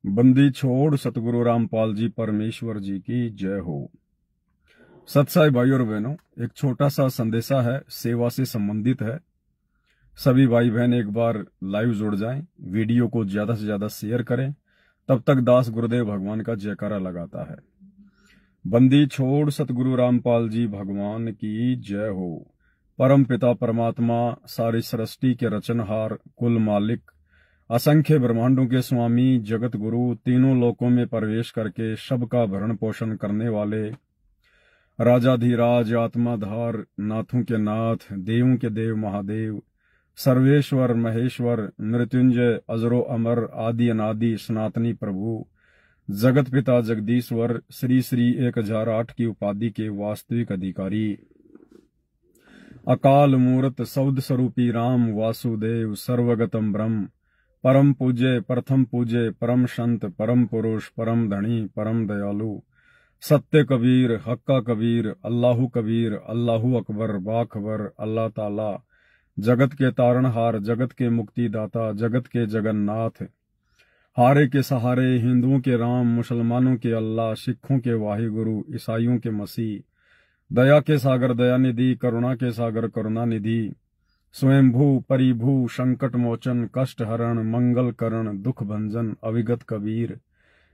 बंदी छोड़ सतगुरु रामपाल जी परमेश्वर जी की जय हो। सत्साई भाई और बहनों, एक छोटा सा संदेशा है, सेवा से संबंधित है। सभी भाई बहन एक बार लाइव जुड़ जाएं, वीडियो को ज्यादा से ज्यादा शेयर करें। तब तक दास गुरुदेव भगवान का जयकारा लगाता है। बंदी छोड़ सतगुरु रामपाल जी भगवान की जय हो। परम पिता परमात्मा, सारी सृष्टि के रचनहार, कुल मालिक, असंख्य ब्रह्मांडों के स्वामी, जगत गुरु, तीनों लोकों में प्रवेश करके सबका भरण पोषण करने वाले, राजाधिराज, आत्माधार, नाथों के नाथ, देवों के देव महादेव, सर्वेश्वर महेश्वर, मृत्युंजय, अजरो अमर, आदि अनादि, सनातनी प्रभु, जगत पिता जगदीश्वर, श्री श्री 1008 की उपाधि के वास्तविक अधिकारी, अकाल मूर्त सौद स्वरूपी राम वासुदेव, सर्वगतम ब्रह्म, परम पूज्य, प्रथम पूज्य, परम संत, परम पुरुष, परम धनी, परम दयालु, सत्य कबीर, हक्का कबीर, अल्लाहु कबीर, अल्लाहु अकबर, बाखबर, अल्लाह ताला, जगत के तारणहार, जगत के मुक्तिदाता, जगत के जगन्नाथ, हारे के सहारे, हिंदुओं के राम, मुसलमानों के अल्लाह, सिखों के वाहिगुरु, ईसाइयों के मसीह, दया के सागर दयानिधि, करुणा के सागर करुणानिधि, स्वयंभू परिभू, संकट मोचन, कष्ट हरण, मंगल करण, दुख भंजन, अविगत कबीर,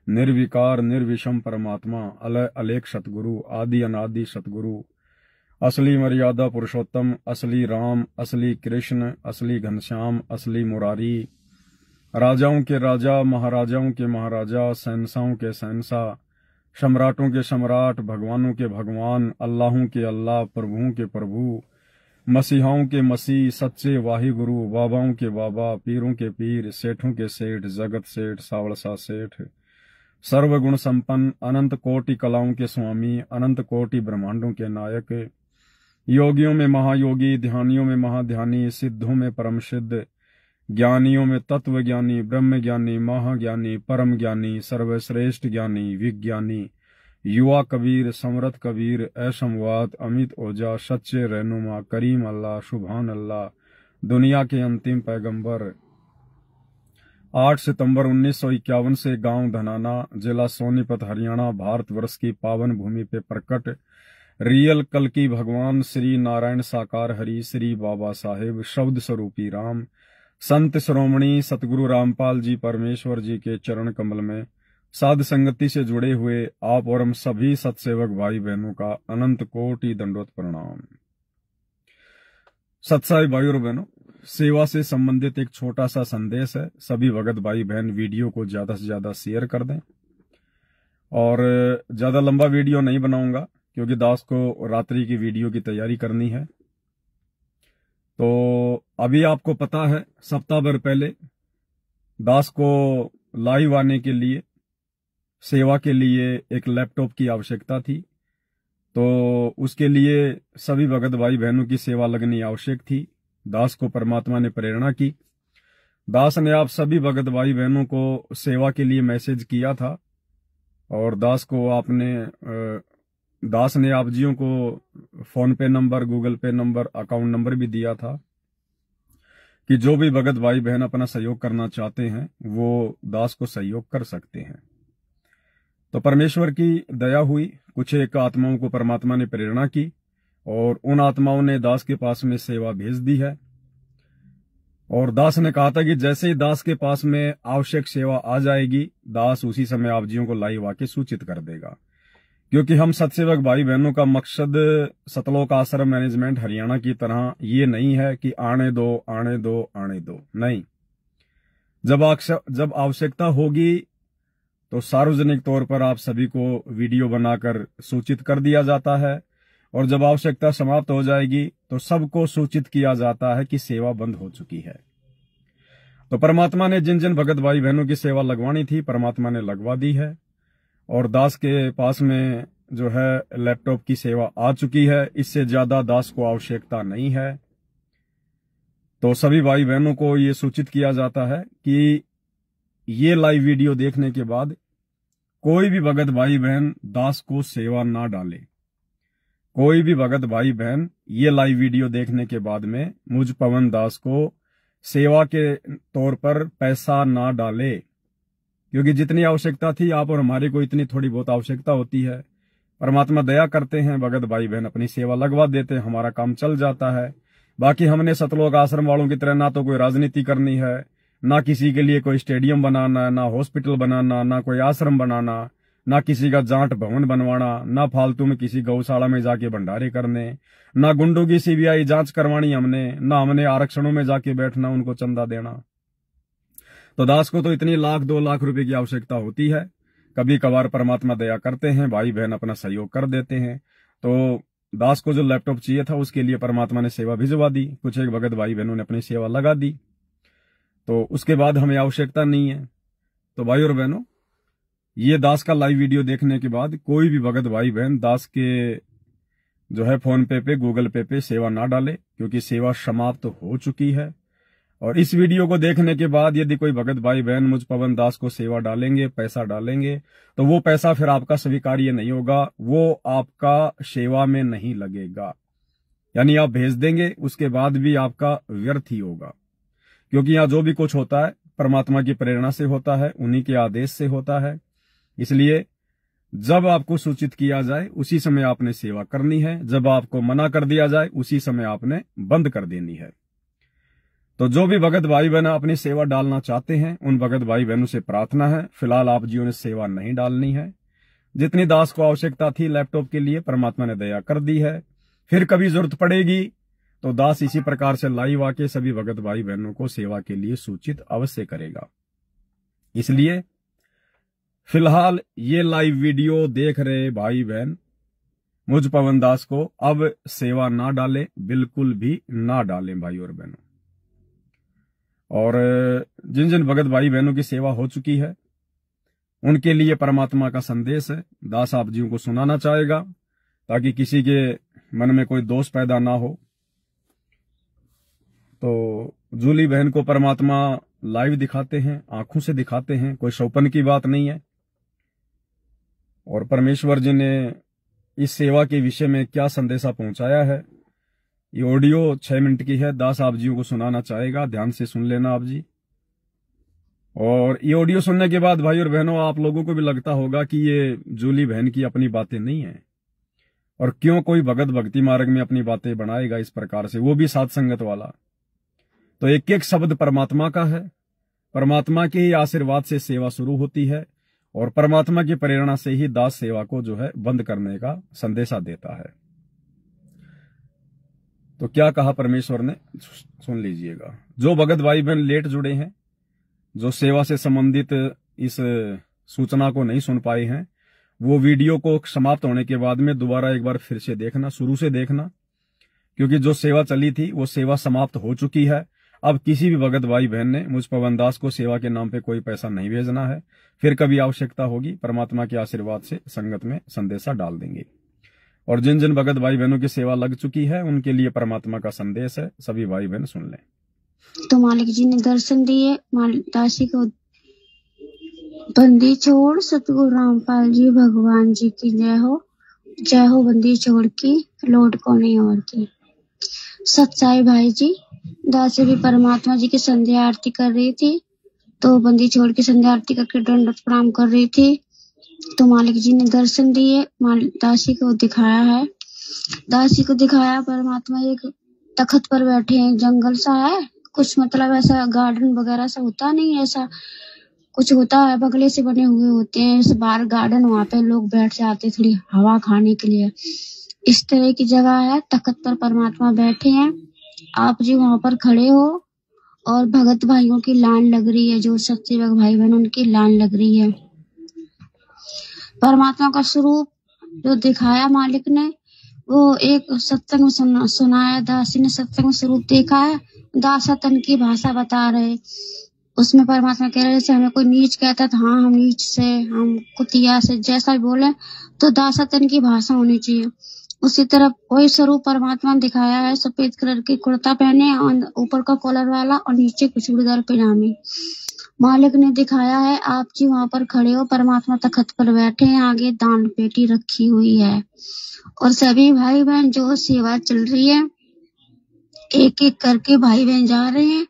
निर्विकार निर्विषम परमात्मा, अलय अलेख सतगुरु, आदि अनादि सतगुरु, असली मर्यादा पुरुषोत्तम, असली राम, असली कृष्ण, असली घनश्याम, असली मुरारी, राजाओं के राजा, महाराजाओं के महाराजा, शहंशाहों के शहंशाह, सम्राटों के सम्राट, भगवानों के भगवान, अल्लाहों के अल्लाह, प्रभुओं के प्रभु, मसीहाओं के मसीह, सच्चे वाहिगुरु, बाबाओं के बाबा, पीरों के पीर, सेठों के सेठ, जगत सेठ, सावलसा सेठ, सर्वगुण संपन्न, अनंत कोटि कलाओं के स्वामी, अनंत कोटि ब्रह्मांडों के नायक, योगियों में महायोगी, ध्यानियों में महाध्यानी, सिद्धों में परम सिद्ध, ज्ञानियों में तत्व ज्ञानी, ब्रह्म ज्ञानी, महाज्ञानी, परम ज्ञानी, सर्वश्रेष्ठ ज्ञानी, विज्ञानी, युवा कबीर, समरथ कबीर, असंवाद, अमित ओजा, सच्चे रहनुमा, करीम अल्लाह, सुभान अल्लाह, दुनिया के अंतिम पैगंबर। 8 सितंबर 1951 से गांव धनाना, जिला सोनीपत, हरियाणा, भारतवर्ष की पावन भूमि पे प्रकट रियल कल की भगवान श्री नारायण साकार हरि, श्री बाबा साहेब, शब्द स्वरूपी राम, संत श्रोमणी सतगुरु रामपाल जी परमेश्वर जी के चरण कमल में साध संगति से जुड़े हुए आप और हम सभी सत्सेवक भाई बहनों का अनंत कोटि दंडोत प्रणाम। सत्साई भाई और बहनों, सेवा से संबंधित एक छोटा सा संदेश है। सभी भगत भाई बहन वीडियो को ज्यादा से ज्यादा शेयर कर दें। और ज्यादा लंबा वीडियो नहीं बनाऊंगा क्योंकि दास को रात्रि की वीडियो की तैयारी करनी है। तो अभी आपको पता है, सप्ताह भर पहले दास को लाइव आने के लिए, सेवा के लिए एक लैपटॉप की आवश्यकता थी। तो उसके लिए सभी भगत भाई बहनों की सेवा लगनी आवश्यक थी। दास को परमात्मा ने प्रेरणा की। दास ने आप सभी भगत भाई बहनों को सेवा के लिए मैसेज किया था और दास ने आप जियों को फोन पे नंबर, गूगल पे नंबर, अकाउंट नंबर भी दिया था कि जो भी भगत भाई बहन अपना सहयोग करना चाहते हैं वो दास को सहयोग कर सकते हैं। तो परमेश्वर की दया हुई, कुछ एक आत्माओं को परमात्मा ने प्रेरणा की और उन आत्माओं ने दास के पास में सेवा भेज दी है। और दास ने कहा था कि जैसे ही दास के पास में आवश्यक सेवा आ जाएगी, दास उसी समय आप जियों को लाइव आके सूचित कर देगा। क्योंकि हम सत्सेवक भाई बहनों का मकसद सतलोक आश्रम मैनेजमेंट हरियाणा की तरह ये नहीं है कि आने दो आने दो आने दो, नहीं। जब आवश्यकता होगी तो सार्वजनिक तौर पर आप सभी को वीडियो बनाकर सूचित कर दिया जाता है और जब आवश्यकता समाप्त हो जाएगी तो सबको सूचित किया जाता है कि सेवा बंद हो चुकी है। तो परमात्मा ने जिन जिन भगत भाई बहनों की सेवा लगवानी थी, परमात्मा ने लगवा दी है और दास के पास में जो है लैपटॉप की सेवा आ चुकी है। इससे ज्यादा दास को आवश्यकता नहीं है। तो सभी भाई बहनों को ये सूचित किया जाता है कि ये लाइव वीडियो देखने के बाद कोई भी भगत भाई बहन दास को सेवा ना डाले। कोई भी भगत भाई बहन ये लाइव वीडियो देखने के बाद में मुझ पवन दास को सेवा के तौर पर पैसा ना डाले। क्योंकि जितनी आवश्यकता थी आप और हमारे को इतनी थोड़ी बहुत आवश्यकता होती है। परमात्मा दया करते हैं, भगत भाई बहन अपनी सेवा लगवा देते हैं, हमारा काम चल जाता है। बाकी हमने सतलोक आश्रम वालों की तरह ना तो कोई राजनीति करनी है, ना किसी के लिए कोई स्टेडियम बनाना, ना हॉस्पिटल बनाना, ना कोई आश्रम बनाना, ना किसी का जाट भवन बनवाना, ना फालतू में किसी गौशाला में जाके भंडारे करने, ना गुंडों की सीबीआई जांच करवानी हमने, ना हमने आरक्षणों में जाके बैठना, उनको चंदा देना। तो दास को तो इतनी 1-2 लाख रुपए की आवश्यकता होती है। कभी कभार परमात्मा दया करते हैं, भाई बहन अपना सहयोग कर देते हैं। तो दास को जो लैपटॉप चाहिए था उसके लिए परमात्मा ने सेवा भिजवा दी, कुछ एक भगत भाई बहनों ने अपनी सेवा लगा दी, तो उसके बाद हमें आवश्यकता नहीं है। तो भाई और बहनों, ये दास का लाइव वीडियो देखने के बाद कोई भी भगत भाई बहन दास के जो है फोन पे गूगल पे सेवा ना डाले, क्योंकि सेवा समाप्त हो चुकी है। और इस वीडियो को देखने के बाद यदि कोई भगत भाई बहन मुझ पवन दास को सेवा डालेंगे, पैसा डालेंगे, तो वो पैसा फिर आपका स्वीकार्य नहीं होगा, वो आपका सेवा में नहीं लगेगा। यानी आप भेज देंगे, उसके बाद भी आपका व्यर्थ ही होगा। क्योंकि यहाँ जो भी कुछ होता है परमात्मा की प्रेरणा से होता है, उन्हीं के आदेश से होता है। इसलिए जब आपको सूचित किया जाए उसी समय आपने सेवा करनी है, जब आपको मना कर दिया जाए उसी समय आपने बंद कर देनी है। तो जो भी भगत भाई बहन अपनी सेवा डालना चाहते हैं, उन भगत भाई बहनों से प्रार्थना है, फिलहाल आप जियों ने सेवा नहीं डालनी है। जितनी दास को आवश्यकता थी लैपटॉप के लिए परमात्मा ने दया कर दी है। फिर कभी जरूरत पड़ेगी तो दास इसी प्रकार से लाइव आके सभी भगत भाई बहनों को सेवा के लिए सूचित अवश्य करेगा। इसलिए फिलहाल ये लाइव वीडियो देख रहे भाई बहन मुझ पवन दास को अब सेवा ना डालें, बिल्कुल भी ना डालें भाई और बहनों। और जिन जिन भगत भाई बहनों की सेवा हो चुकी है उनके लिए परमात्मा का संदेश है, दास आप जियों को सुनाना चाहेगा, ताकि किसी के मन में कोई दोष पैदा ना हो। तो जूली बहन को परमात्मा लाइव दिखाते हैं, आंखों से दिखाते हैं, कोई शौपन की बात नहीं है। और परमेश्वर जी ने इस सेवा के विषय में क्या संदेशा पहुंचाया है, ये ऑडियो 6 मिनट की है, दास आप जियों को सुनाना चाहेगा, ध्यान से सुन लेना आप जी। और ये ऑडियो सुनने के बाद भाई और बहनों आप लोगों को भी लगता होगा कि ये जूली बहन की अपनी बातें नहीं है, और क्यों कोई भगत भक्ति मार्ग में अपनी बातें बनाएगा इस प्रकार से, वो भी साथ संगत वाला। तो एक एक शब्द परमात्मा का है, परमात्मा के ही आशीर्वाद से सेवा शुरू होती है, और परमात्मा की प्रेरणा से ही दास सेवा को जो है बंद करने का संदेशा देता है। तो क्या कहा परमेश्वर ने, सुन लीजिएगा। जो भगत भाई बहन लेट जुड़े हैं, जो सेवा से संबंधित इस सूचना को नहीं सुन पाए हैं, वो वीडियो को समाप्त होने के बाद में दोबारा एक बार फिर से देखना, शुरू से देखना, क्योंकि जो सेवा चली थी वो सेवा समाप्त हो चुकी है। अब किसी भी भगत भाई बहन ने मुझ पवन दास को सेवा के नाम पे कोई पैसा नहीं भेजना है। फिर कभी आवश्यकता होगी परमात्मा के आशीर्वाद से संगत में संदेशा डाल देंगे। और जिन जिन भगत भाई बहनों की सेवा लग चुकी है उनके लिए परमात्मा का संदेश है, सभी भाई बहन सुन लें। तो मालिक जी ने दर्शन दिए, दासी को बंदी छोड़, सतगुरु रामपाल जी भगवान जी की जय हो, जय हो बंदी छोड़ की, लौट को नहीं और की। सच्चाई भाई जी, दासी भी परमात्मा जी की संध्या आरती कर रही थी, तो बंदी छोड़ की संध्या आरती करके दंडवत प्रणाम कर रही थी। तो मालिक जी ने दर्शन दिए, दासी को दिखाया है, दासी को दिखाया परमात्मा एक तख्त पर बैठे हैं, जंगल सा है कुछ, मतलब ऐसा गार्डन वगैरह सा होता नहीं, ऐसा कुछ होता है, बगले से बने हुए होते हैं इस बार गार्डन, वहां पे लोग बैठ जाते थोड़ी हवा खाने के लिए, इस तरह की जगह है। तख्त पर परमात्मा बैठे हैं, आप जी वहां पर खड़े हो, और भगत भाइयों की लाइन लग रही है, जो सच्चे भक्त भाई बहन उनकी लाइन लग रही है। परमात्मा का स्वरूप जो दिखाया मालिक ने, वो एक सत्संग में सुनाया, दासी ने सत्संग में स्वरूप देखा है, दासातन की भाषा बता रहे। उसमें परमात्मा कह रहे, जैसे हमें कोई नीच कहता था, हाँ हम नीच से, हम कुतिया से, जैसा भी बोले तो दासातन की भाषा होनी चाहिए। उसी तरह वही स्वरूप परमात्मा ने दिखाया है, सफेद कलर की कुर्ता पहने, ऊपर का कॉलर वाला और नीचे कुछ चूड़ीदार पजामे मालिक ने दिखाया है। आप जी वहां पर खड़े हो, परमात्मा तख्त पर बैठे हैं, आगे दान पेटी रखी हुई है, और सभी भाई बहन जो सेवा चल रही है, एक एक करके भाई बहन जा रहे हैं,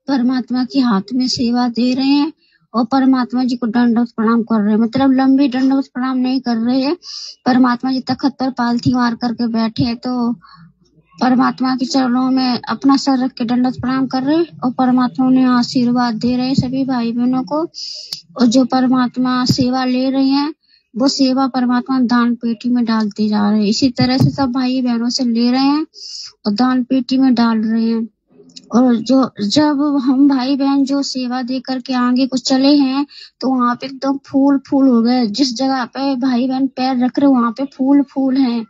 परमात्मा के हाथ में सेवा दे रहे हैं, और परमात्मा जी को दंडवत प्रणाम कर रहे हैं। मतलब लंबी दंडवत प्रणाम नहीं कर रहे हैं। परमात्मा जी तख्त पर पालथी मार करके बैठे हैं, तो परमात्मा के चरणों में अपना सर रख के दंडवत प्रणाम कर रहे हैं और परमात्मा उन्हें आशीर्वाद दे रहे हैं सभी भाई बहनों को। और जो परमात्मा सेवा ले रहे हैं वो सेवा परमात्मा दान पेटी में डालते जा रहे हैं। इसी तरह से सब भाई बहनों से ले रहे हैं और दान पेटी में डाल रहे हैं। और जो जब हम भाई बहन जो सेवा दे करके आगे कुछ चले हैं तो वहाँ पे एकदम फूल फूल हो गए। जिस जगह पे भाई बहन पैर रख रहे वहाँ पे फूल फूल हैं,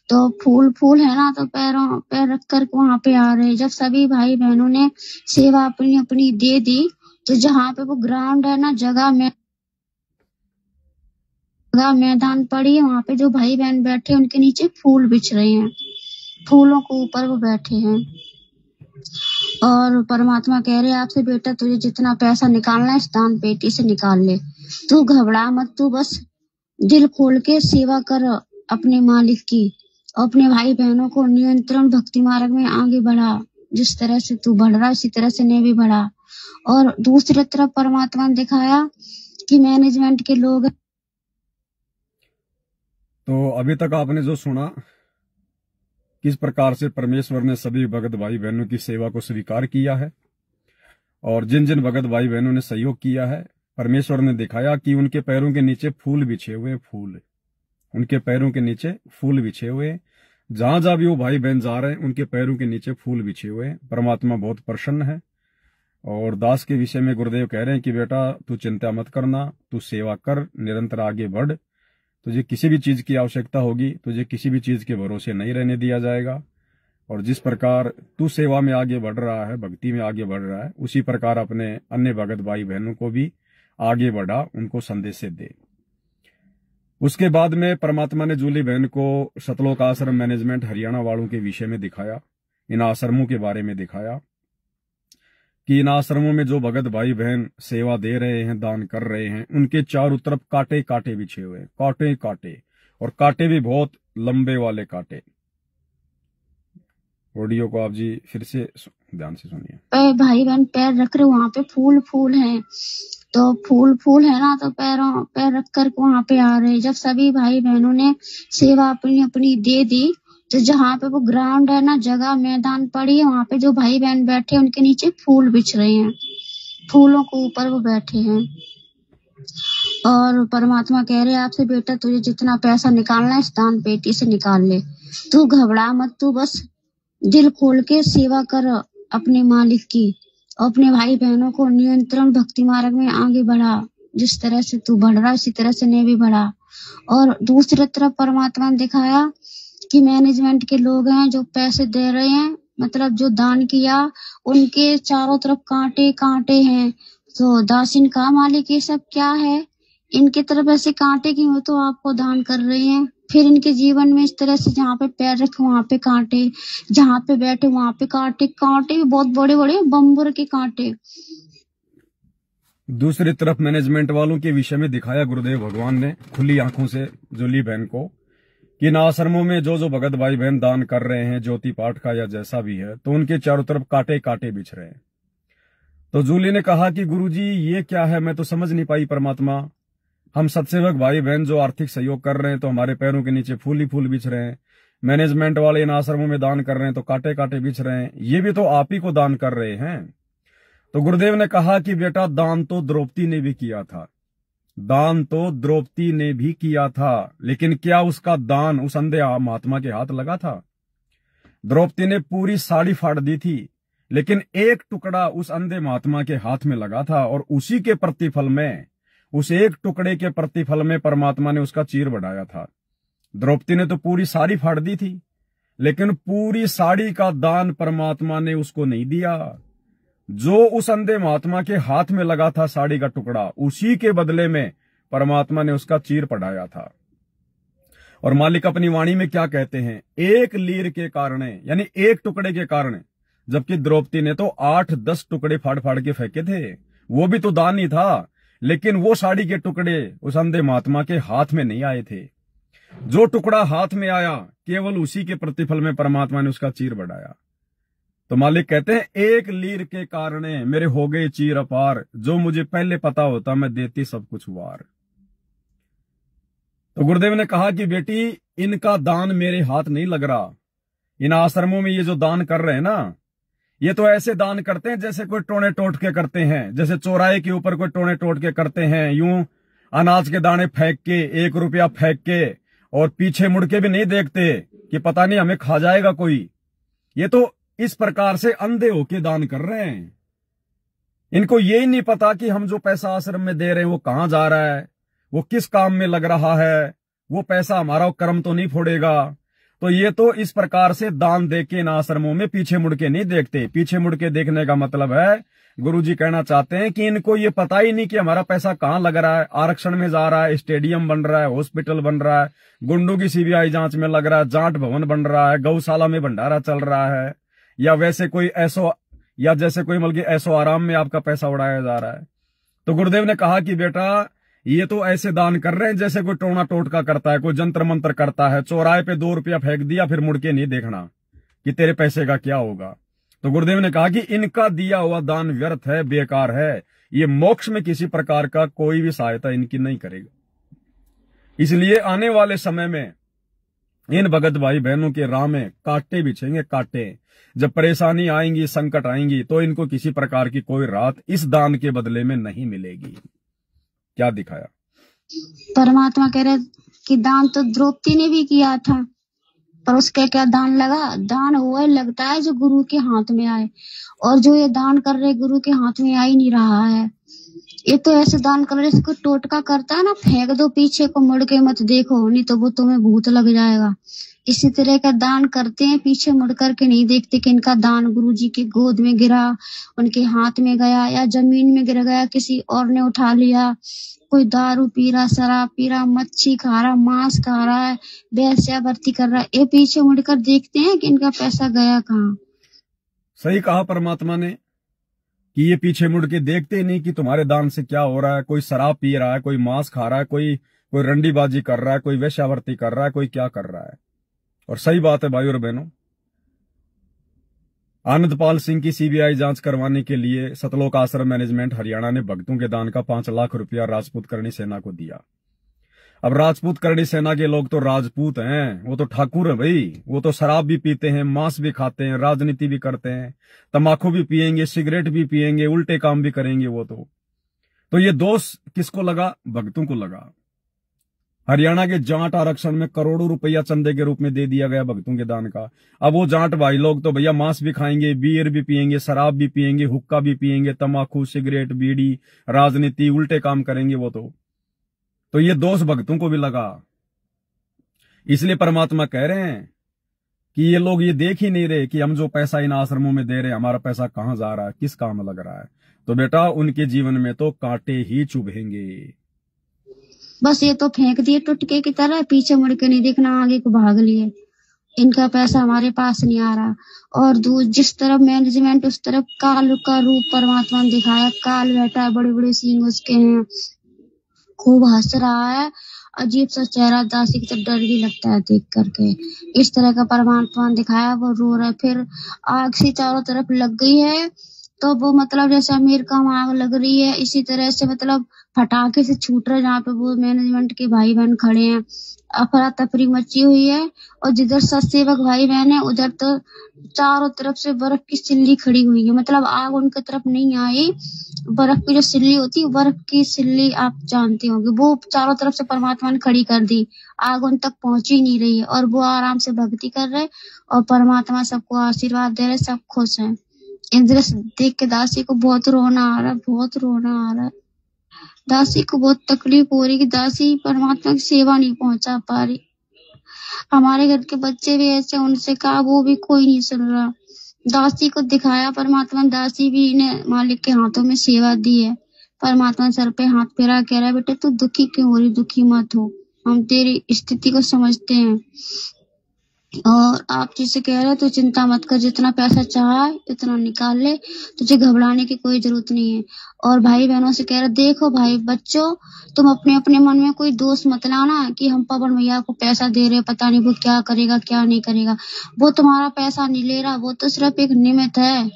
तो फूल फूल है ना, तो पैर रख कर वहाँ पे आ रहे हैं। जब सभी भाई बहनों ने सेवा अपनी अपनी दे दी तो जहाँ पे वो ग्राउंड है ना, जगह मैदान पड़ी है, वहाँ पे जो भाई बहन बैठे उनके नीचे फूल बिछ रहे हैं, फूलों के ऊपर वो बैठे हैं। और परमात्मा कह रहे हैं आपसे, बेटा तुझे जितना पैसा निकालना है इस दान पेटी से निकाल ले, तू घबरा मत, तू बस दिल खोल के सेवा कर अपने मालिक की, अपने भाई बहनों को नियंत्रण भक्ति मार्ग में आगे बढ़ा। जिस तरह से तू बढ़ रहा उसी तरह से ने भी बढ़ा। और दूसरी तरफ परमात्मा ने दिखाया कि मैनेजमेंट के लोग। तो अभी तक आपने जो सुना किस प्रकार से परमेश्वर ने सभी भगत भाई बहनों की सेवा को स्वीकार किया है, और जिन जिन भगत भाई बहनों ने सहयोग किया है परमेश्वर ने दिखाया कि उनके पैरों के नीचे फूल बिछे हुए, फूल उनके पैरों के नीचे फूल बिछे हुए। जहां जहां भी वो भाई बहन जा रहे हैं उनके पैरों के नीचे फूल बिछे हुए। परमात्मा बहुत प्रसन्न है। और दास के विषय में गुरुदेव कह रहे हैं कि बेटा तू चिंता मत करना, तू सेवा कर, निरंतर आगे बढ़। तुझे किसी भी चीज की आवश्यकता होगी, तुझे किसी भी चीज के भरोसे नहीं रहने दिया जाएगा। और जिस प्रकार तू सेवा में आगे बढ़ रहा है, भक्ति में आगे बढ़ रहा है, उसी प्रकार अपने अन्य भगत भाई बहनों को भी आगे बढ़ा, उनको संदेश दे। उसके बाद में परमात्मा ने जूली बहन को सतलोक आश्रम मैनेजमेंट हरियाणा वालों के विषय में दिखाया, इन आश्रमों के बारे में दिखाया कि इन आश्रमों में जो भगत भाई बहन सेवा दे रहे हैं, दान कर रहे हैं, उनके चारों तरफ कांटे कांटे बिछे हुए, कांटे कांटे, और कांटे भी बहुत लंबे वाले कांटे। ऑडियो को आप जी फिर से ध्यान से सुनिए। भाई बहन पैर रख रहे वहाँ पे फूल फूल हैं, तो फूल फूल है ना, तो पैर रख कर वहाँ पे आ रहे हैं। जब सभी भाई बहनों ने सेवा अपनी अपनी दे दी तो जहाँ पे वो ग्राउंड है ना, जगह मैदान पड़ी है, वहाँ पे जो भाई बहन बैठे उनके नीचे फूल बिछ रहे हैं, फूलों के ऊपर वो बैठे हैं। और परमात्मा कह रहे हैं आपसे, बेटा तुझे जितना पैसा निकालना है इस दान पेटी से निकाल ले, तू घबरा मत, तू बस दिल खोल के सेवा कर अपने मालिक की, अपने भाई बहनों को नियंत्रण भक्ति मार्ग में आगे बढ़ा। जिस तरह से तू बढ़ रहा उसी तरह से ने भी बढ़ा। और दूसरी तरफ परमात्मा ने दिखाया कि मैनेजमेंट के लोग हैं जो पैसे दे रहे हैं, मतलब जो दान किया उनके चारों तरफ कांटे कांटे हैं। तो दासिन का मालिक ये सब क्या है, इनकी तरफ ऐसे कांटे क्यों, तो आपको दान कर रहे हैं। फिर इनके जीवन में इस तरह से जहाँ पे पैर रखे वहाँ पे कांटे, जहाँ पे बैठे वहाँ पे कांटे, कांटे भी बहुत बड़े बड़े बम्बर के कांटे। दूसरी तरफ मैनेजमेंट वालों के विषय में दिखाया गुरुदेव भगवान ने खुली आंखों से जूली बहन को कि इन आश्रमों में जो जो भगत भाई बहन दान कर रहे हैं, ज्योति पाठ का या जैसा भी है, तो उनके चारों तरफ कांटे कांटे बिछ रहे हैं। तो जूली ने कहा कि गुरुजी ये क्या है, मैं तो समझ नहीं पाई परमात्मा। हम सत्सेवक भाई बहन जो आर्थिक सहयोग कर रहे हैं तो हमारे पैरों के नीचे फूल ही फूल बिछ रहे हैं, मैनेजमेंट वाले इन आश्रमों में दान कर रहे हैं तो कांटे कांटे बिछ रहे हैं, ये भी तो आप ही को दान कर रहे हैं। तो गुरुदेव ने कहा कि बेटा दान तो द्रौपदी ने भी किया था, दान तो द्रौपदी ने भी किया था, लेकिन क्या उसका दान उस अंधे महात्मा के हाथ लगा था? द्रौपदी ने पूरी साड़ी फाड़ दी थी, लेकिन एक टुकड़ा उस अंधे महात्मा के हाथ में लगा था, और उसी के प्रतिफल में, उस एक टुकड़े के प्रतिफल में परमात्मा ने उसका चीर बढ़ाया था। द्रौपदी ने तो पूरी साड़ी फाड़ दी थी, लेकिन पूरी साड़ी का दान परमात्मा ने उसको नहीं दिया। जो उस अंधे महात्मा के हाथ में लगा था साड़ी का टुकड़ा, उसी के बदले में परमात्मा ने उसका चीर पढ़ाया था। और मालिक अपनी वाणी में क्या कहते हैं, एक लीर के कारण, यानी एक टुकड़े के कारण, जबकि द्रौपदी ने तो 8-10 टुकड़े फाड़ फाड़ के फेंके थे, वो भी तो दान ही था, लेकिन वो साड़ी के टुकड़े उस अंधे महात्मा के हाथ में नहीं आए थे। जो टुकड़ा हाथ में आया केवल उसी के प्रतिफल में परमात्मा ने उसका चीर बढ़ाया। तो मालिक कहते हैं एक लीर के कारणे मेरे हो गए चीर अपार, जो मुझे पहले पता होता मैं देती सब कुछ वार। तो गुरुदेव ने कहा कि बेटी इनका दान मेरे हाथ नहीं लग रहा। इन आश्रमों में ये जो दान कर रहे हैं ना, ये तो ऐसे दान करते हैं जैसे कोई टोने टोट के करते हैं, जैसे चौराहे के ऊपर कोई टोने टोट के करते हैं, यूं अनाज के दाने फेंक के, 1 रुपया फेंक के, और पीछे मुड़ के भी नहीं देखते कि पता नहीं हमें खा जाएगा कोई। ये तो इस प्रकार से अंधे होके दान कर रहे हैं। इनको यही नहीं पता कि हम जो पैसा आश्रम में दे रहे हैं वो कहां जा रहा है, वो किस काम में लग रहा है, वो पैसा हमारा कर्म तो नहीं फोड़ेगा। तो ये तो इस प्रकार से दान दे के इन आश्रमों में पीछे मुड़ के नहीं देखते। पीछे मुड़ के देखने का मतलब है, गुरुजी कहना चाहते हैं कि इनको ये पता ही नहीं कि हमारा पैसा कहां लग रहा है। आरक्षण में जा रहा है, स्टेडियम बन रहा है, हॉस्पिटल बन रहा है, गुंडों की सीबीआई जांच में लग रहा है, जांच भवन बन रहा है, गौशाला में भंडारा चल रहा है, या वैसे कोई ऐसो, या जैसे कोई बल्कि ऐसो आराम में आपका पैसा उड़ाया जा रहा है। तो गुरुदेव ने कहा कि बेटा ये तो ऐसे दान कर रहे हैं जैसे कोई टोना टोटका करता है, कोई जंत्र मंत्र करता है, चौराहे पे 2 रुपया फेंक दिया फिर मुड़ के नहीं देखना कि तेरे पैसे का क्या होगा। तो गुरुदेव ने कहा कि इनका दिया हुआ दान व्यर्थ है, बेकार है, ये मोक्ष में किसी प्रकार का कोई भी सहायता इनकी नहीं करेगा। इसलिए आने वाले समय में इन भगत भाई बहनों के राह में कांटे बिछेंगे, कांटे। जब परेशानी आएंगी, संकट आएंगी, तो इनको किसी प्रकार की कोई राहत इस दान के बदले में नहीं मिलेगी। क्या दिखाया? परमात्मा कह रहे कि दान तो द्रौपदी ने भी किया था, पर उसके क्या दान लगा? दान हुआ लगता है जो गुरु के हाथ में आए, और जो ये दान कर रहे गुरु के हाथ में आ ही नहीं रहा है। ये तो ऐसे दान कर रहे, इसको टोटका करता है ना, फेंक दो पीछे को, मुड़ के मत देखो, नहीं तो वो तुम्हें भूत लग जाएगा। इसी तरह का दान करते हैं, पीछे मुड़ करके नहीं देखते कि इनका दान गुरुजी की गोद में गिरा, उनके हाथ में गया, या जमीन में गिर गया, किसी और ने उठा लिया। कोई दारू पी रहा, शराब पी रहा, मच्छी खा रहा, मांस खा रहा है, वेश्यावृत्ति कर रहा है, ये पीछे मुड़कर देखते हैं कि इनका पैसा गया कहाँ। सही कहा परमात्मा ने कि ये पीछे मुड़ के देखते नहीं कि तुम्हारे दान से क्या हो रहा है। कोई शराब पी रहा है, कोई मांस खा रहा है, कोई रंडीबाजी कर रहा है, कोई वेश्यावृत्ति कर रहा है, कोई क्या कर रहा है। और सही बात है भाई और बहनों, आनंदपाल सिंह की सीबीआई जांच करवाने के लिए सतलोक आश्रम मैनेजमेंट हरियाणा ने भक्तों के दान का 5 लाख रुपया राजपूत करणी सेना को दिया। अब राजपूत करणी सेना के लोग तो राजपूत हैं, वो तो ठाकुर है भाई, वो तो शराब भी पीते हैं, मांस भी खाते हैं, राजनीति भी करते हैं, तंबाकू भी पिएंगे, सिगरेट भी पिएंगे, उल्टे काम भी करेंगे वो तो ये दोष किसको लगा? भक्तों को लगा। हरियाणा के जाट आरक्षण में करोड़ों रुपया चंदे के रूप में दे दिया गया भक्तों के दान का। अब वो जाट भाई लोग तो भैया मांस भी खाएंगे, बियर भी पिएंगे, शराब भी पिएंगे, हुक्का भी पिएंगे, तंबाकू, सिगरेट, बीड़ी, राजनीति, उल्टे काम करेंगे वो तो ये दोष भक्तों को भी लगा। इसलिए परमात्मा कह रहे हैं कि ये लोग ये देख ही नहीं रहे कि हम जो पैसा इन आश्रमों में दे रहे हैं, हमारा पैसा कहां जा रहा है, किस काम लग रहा है। तो बेटा उनके जीवन में तो कांटे ही चुभेंगे। बस ये तो फेंक दिए टुटके की तरह, पीछे मुड़ के नहीं देखना, आगे को भाग लिए। इनका पैसा हमारे पास नहीं आ रहा। और जिस तरफ मैनेजमेंट, उस तरफ काल का रूप परमात्मा ने दिखाया। काल बैठा है, बड़े बड़े सींग उसके हैं, खूब हंस रहा है, अजीब सा चेहरा, दासी की तरफ डर भी लगता है देख करके। इस तरह का परमात्मा ने दिखाया। वो रो रहा है, फिर आग से चारों तरफ लग गई है, तो वो मतलब जैसे अमेरिका में आग लग रही है, इसी तरह से मतलब फटाके से छूट रहे जहाँ पे वो मैनेजमेंट के भाई बहन खड़े हैं। अफरा तफरी मची हुई है, और जिधर सत्सेवक भाई बहन है उधर तो चारों तरफ से बर्फ की सिल्ली खड़ी हुई है। मतलब आग उनकी तरफ नहीं आई, बर्फ की जो सिल्ली होती है, बर्फ की सिल्ली आप जानते होंगे, वो चारों तरफ से परमात्मा ने खड़ी कर दी। आग उन तक पहुंच ही नहीं रही है, और वो आराम से भक्ति कर रहे, और परमात्मा सबको आशीर्वाद दे रहे, सब खुश है। इन दृश्य देख के दासी को बहुत रोना आ रहा है, बहुत रोना आ रहा है। दासी को बहुत तकलीफ हो रही कि दासी परमात्मा की सेवा नहीं पहुंचा पा रही। हमारे घर के बच्चे भी ऐसे, उनसे कहा वो भी कोई नहीं सुन रहा। दासी को दिखाया परमात्मा, दासी भी इन्हें मालिक के हाथों में सेवा दी है। परमात्मा सर पे हाथ फेरा, कह रहा है बेटे तू दुखी क्यों हो रही, दुखी मत हो, हम तेरी स्थिति को समझते हैं। और आप जिसे कह रहे हो तो चिंता मत कर, जितना पैसा चाहा इतना निकाल ले, तुझे घबराने की कोई जरूरत नहीं है। और भाई बहनों से कह रहे, देखो भाई बच्चों, तुम अपने अपने मन में कोई दोष मत लाना कि हम पवन भैया को पैसा दे रहे, पता नहीं वो क्या करेगा क्या नहीं करेगा। वो तुम्हारा पैसा नहीं ले रहा, वो तो सिर्फ एक निमित्त है।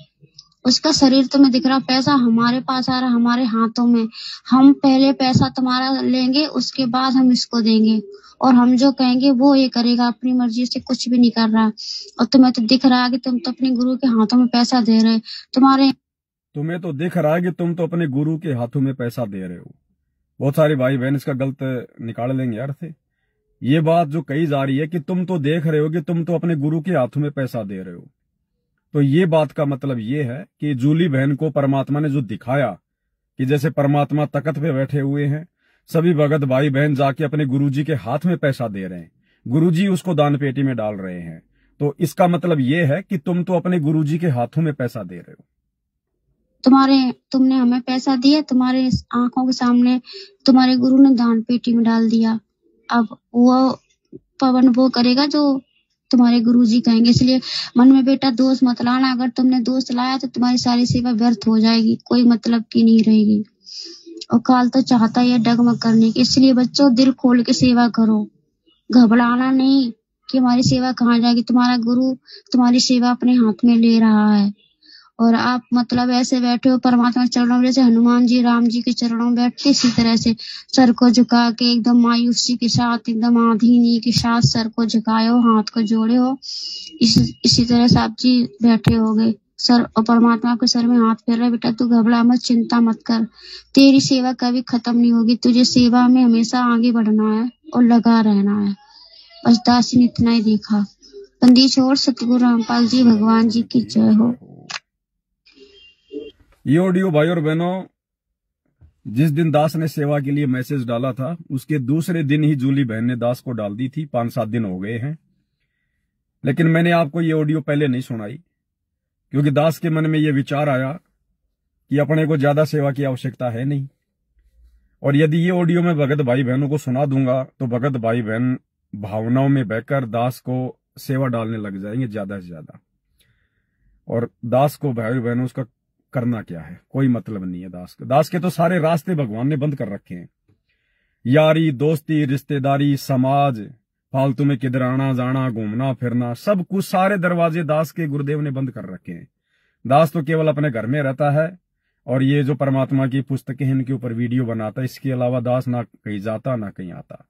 उसका शरीर तुम्हें दिख रहा, पैसा हमारे पास आ रहा, हमारे हाथों में। हम पहले पैसा तुम्हारा लेंगे, उसके बाद हम इसको देंगे, और हम जो कहेंगे वो ये करेगा, अपनी मर्जी से कुछ भी नहीं कर रहा। और तुम्हें तो दिख रहा है कि तुम तो अपने गुरु के हाथों में पैसा दे रहे, तुम्हें तो दिख रहा है कि तुम तो अपने गुरु के हाथों में पैसा दे रहे हो। बहुत सारे भाई बहन इसका गलत निकाल लेंगे यार थे। ये बात जो कही जा रही है कि तुम तो देख रहे हो कि तुम तो अपने गुरु के हाथों में पैसा दे रहे हो, तो ये बात का मतलब ये है कि जूली बहन को परमात्मा ने जो दिखाया कि जैसे परमात्मा तख्त पे बैठे हुए हैं, सभी भगत भाई बहन जाके अपने गुरुजी के हाथ में पैसा दे रहे हैं, गुरुजी उसको दान पेटी में डाल रहे हैं। तो इसका मतलब ये है कि तुम तो अपने गुरुजी के हाथों में पैसा दे रहे हो। तुमने हमें पैसा दिया, तुम्हारे आंखों के सामने तुम्हारे गुरु ने दान पेटी में डाल दिया। अब वो पवन वो करेगा जो तुम्हारे गुरुजी कहेंगे। इसलिए मन में बेटा दोष मत लाना, अगर तुमने दोष लाया तो तुम्हारी सारी सेवा व्यर्थ हो जाएगी, कोई मतलब की नहीं रहेगी। और काल तो चाहता है डगमग करने की। इसलिए बच्चों दिल खोल के सेवा करो, घबराना नहीं कि हमारी सेवा कहाँ जाएगी। तुम्हारा गुरु तुम्हारी सेवा अपने हाथ में ले रहा है, और आप मतलब ऐसे बैठे हो परमात्मा के चरणों में, जैसे हनुमान जी राम जी के चरणों में बैठते, इसी तरह से सर को झुका के एकदम मायूसी के साथ, एकदम आधीनी के साथ सर को झुकाए हो, हाथ को जोड़े हो। इसी तरह से आप जी बैठे हो गए सर, और परमात्मा के सर में हाथ फेर रहे। बेटा तू घबरा मत, चिंता मत कर, तेरी सेवा कभी खत्म नहीं होगी। तुझे सेवा में हमेशा आगे बढ़ना है और लगा रहना है। बस दासी ने इतना ही देखा। बंदी छोड़ सतगुरु रामपाल जी भगवान जी की जय हो। ये ऑडियो भाई और बहनों, जिस दिन दास ने सेवा के लिए मैसेज डाला था उसके दूसरे दिन ही जूली बहन ने दास को डाल दी थी। 5-7 दिन हो गए हैं, लेकिन मैंने आपको ये ऑडियो पहले नहीं सुनाई क्योंकि दास के मन में ये विचार आया कि अपने को ज्यादा सेवा की आवश्यकता है नहीं, और यदि ये ऑडियो मैं भगत भाई बहनों को सुना दूंगा तो भगत भाई बहन भावनाओं में बहकर दास को सेवा डालने लग जाएंगे ज्यादा से ज्यादा, और दास को भाई बहनों उसका करना क्या है, कोई मतलब नहीं है। दास के तो सारे रास्ते भगवान ने बंद कर रखे हैं। यारी दोस्ती रिश्तेदारी समाज, फालतू में किधर आना जाना घूमना फिरना, सब कुछ सारे दरवाजे दास के गुरुदेव ने बंद कर रखे हैं। दास तो केवल अपने घर में रहता है, और ये जो परमात्मा की पुस्तकें हैं इनके ऊपर वीडियो बनाता है। इसके अलावा दास ना कहीं जाता ना कहीं आता।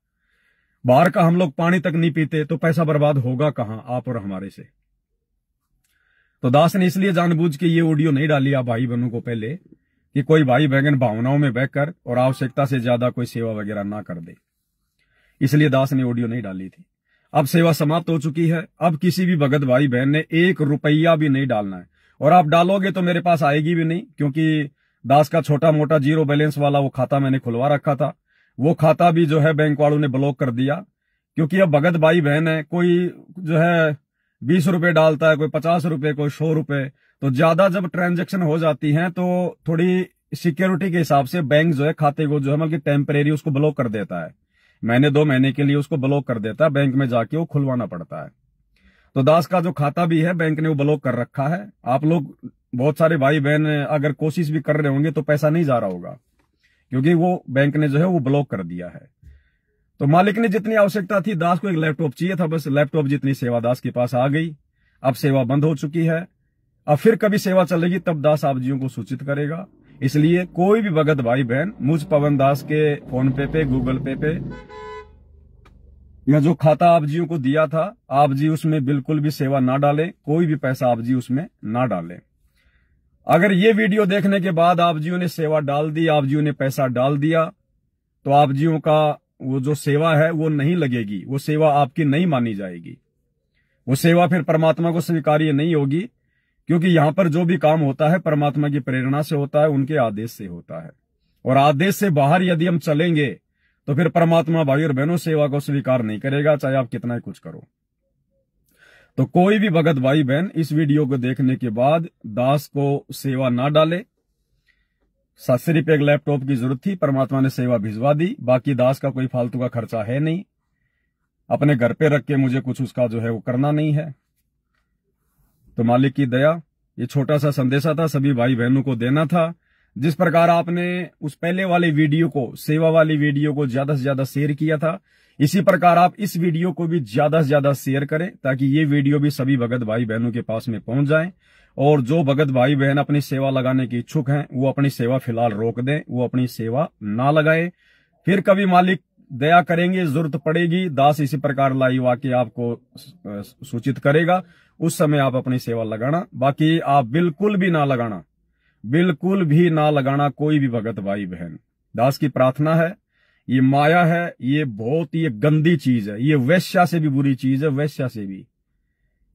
बाहर का हम लोग पानी तक नहीं पीते तो पैसा बर्बाद होगा कहां, आप और हमारे से। तो दास ने इसलिए जानबूझ के ये ऑडियो नहीं डाली आप भाई बहनों को पहले कि कोई भाई बहन भावनाओं में बहकर और आवश्यकता से ज्यादा कोई सेवा वगैरह ना कर दे, इसलिए दास ने ऑडियो नहीं डाली थी। अब सेवा समाप्त हो चुकी है। अब किसी भी भगत भाई बहन ने 1 रुपया भी नहीं डालना है, और आप डालोगे तो मेरे पास आएगी भी नहीं, क्योंकि दास का छोटा मोटा 0 बैलेंस वाला वो खाता मैंने खुलवा रखा था। वो खाता भी जो है बैंक वालों ने ब्लॉक कर दिया, क्योंकि अब भगत भाई बहन है, कोई जो है 20 रुपए डालता है, कोई 50 रुपए, कोई 100 रुपए। तो ज्यादा जब ट्रांजैक्शन हो जाती हैं तो थोड़ी सिक्योरिटी के हिसाब से बैंक जो है खाते को जो है मतलब टेम्परेरी उसको ब्लॉक कर देता है, महीने 2 महीने के लिए उसको ब्लॉक कर देता है। बैंक में जाके वो खुलवाना पड़ता है। तो दास का जो खाता भी है बैंक ने वो ब्लॉक कर रखा है। आप लोग बहुत सारे भाई बहन अगर कोशिश भी कर रहे होंगे तो पैसा नहीं जा रहा होगा, क्योंकि वो बैंक ने जो है वो ब्लॉक कर दिया है। तो मालिक ने जितनी आवश्यकता थी, दास को एक लैपटॉप चाहिए था, बस लैपटॉप जितनी सेवा दास के पास आ गई। अब सेवा बंद हो चुकी है। अब फिर कभी सेवा चलेगी तब दास आप जियों को सूचित करेगा। इसलिए कोई भी भगत भाई बहन मुझ पवन दास के फोन पे गूगल पे या जो खाता आप जियों को दिया था, आप जी उसमें बिल्कुल भी सेवा ना डालें, कोई भी पैसा आप जी उसमें ना डालें। अगर ये वीडियो देखने के बाद आप जियों ने सेवा डाल दी, आप जियों ने पैसा डाल दिया, तो आप जियों का वो जो सेवा है वो नहीं लगेगी, वो सेवा आपकी नहीं मानी जाएगी, वो सेवा फिर परमात्मा को स्वीकार्य नहीं होगी। क्योंकि यहां पर जो भी काम होता है परमात्मा की प्रेरणा से होता है, उनके आदेश से होता है, और आदेश से बाहर यदि हम चलेंगे तो फिर परमात्मा भाई और बहनों सेवा को स्वीकार नहीं करेगा, चाहे आप कितना ही कुछ करो। तो कोई भी भगत भाई बहन इस वीडियो को देखने के बाद दास को सेवा ना डाले। सिर्फ एक लैपटॉप की जरूरत थी, परमात्मा ने सेवा भिजवा दी, बाकी दास का कोई फालतू का खर्चा है नहीं। अपने घर पे रख के मुझे कुछ उसका जो है वो करना नहीं है। तो मालिक की दया, ये छोटा सा संदेशा था, सभी भाई बहनों को देना था। जिस प्रकार आपने उस पहले वाले वीडियो को, सेवा वाली वीडियो को ज्यादा से ज्यादा शेयर किया था, इसी प्रकार आप इस वीडियो को भी ज्यादा से ज्यादा शेयर करें, ताकि ये वीडियो भी सभी भगत भाई बहनों के पास में पहुंच जाए। और जो भगत भाई बहन अपनी सेवा लगाने के इच्छुक हैं, वो अपनी सेवा फिलहाल रोक दें, वो अपनी सेवा ना लगाए। फिर कभी मालिक दया करेंगे, जरूरत पड़ेगी, दास इसी प्रकार लाइव आके आपको सूचित करेगा, उस समय आप अपनी सेवा लगाना। बाकी आप बिल्कुल भी ना लगाना, बिल्कुल भी ना लगाना कोई भी भगत भाई बहन। दास की प्रार्थना है, ये माया है, ये बहुत ही गंदी चीज है, ये वैश्या से भी बुरी चीज है, वैश्या से भी।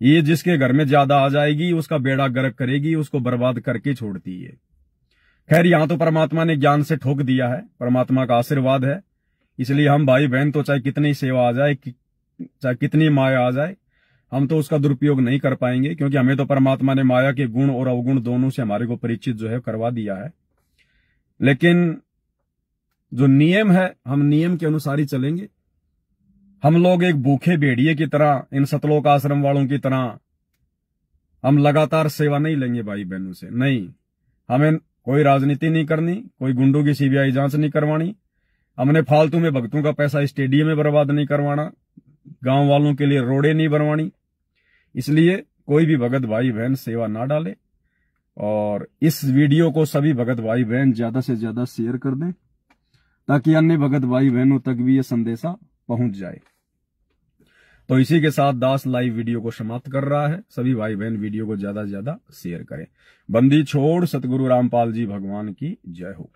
ये जिसके घर में ज्यादा आ जाएगी उसका बेड़ा गर्क करेगी, उसको बर्बाद करके छोड़ती है। खैर, यहां तो परमात्मा ने ज्ञान से ठोक दिया है, परमात्मा का आशीर्वाद है, इसलिए हम भाई बहन तो चाहे कितनी सेवा आ जाए, चाहे कितनी माया आ जाए, हम तो उसका दुरुपयोग नहीं कर पाएंगे, क्योंकि हमें तो परमात्मा ने माया के गुण और अवगुण दोनों से हमारे को परिचित जो है करवा दिया है। लेकिन जो नियम है, हम नियम के अनुसार ही चलेंगे। हम लोग एक भूखे भेड़िए की तरह, इन सतलोक आश्रम वालों की तरह हम लगातार सेवा नहीं लेंगे भाई बहनों से। नहीं, हमें कोई राजनीति नहीं करनी, कोई गुंडों की सीबीआई जांच नहीं करवानी, हमने फालतू में भक्तों का पैसा स्टेडियम में बर्बाद नहीं करवाना, गांव वालों के लिए रोडें नहीं बनवानी। इसलिए कोई भी भगत भाई बहन सेवा ना डाले, और इस वीडियो को सभी भगत भाई बहन ज्यादा से ज्यादा शेयर कर दें, ताकि अन्य भगत भाई बहनों तक भी ये संदेशा पहुंच जाए। तो इसी के साथ दास लाइव वीडियो को समाप्त कर रहा है। सभी भाई बहन वीडियो को ज्यादा से ज्यादा शेयर करें। बंदी छोड़ सतगुरु रामपाल जी भगवान की जय हो।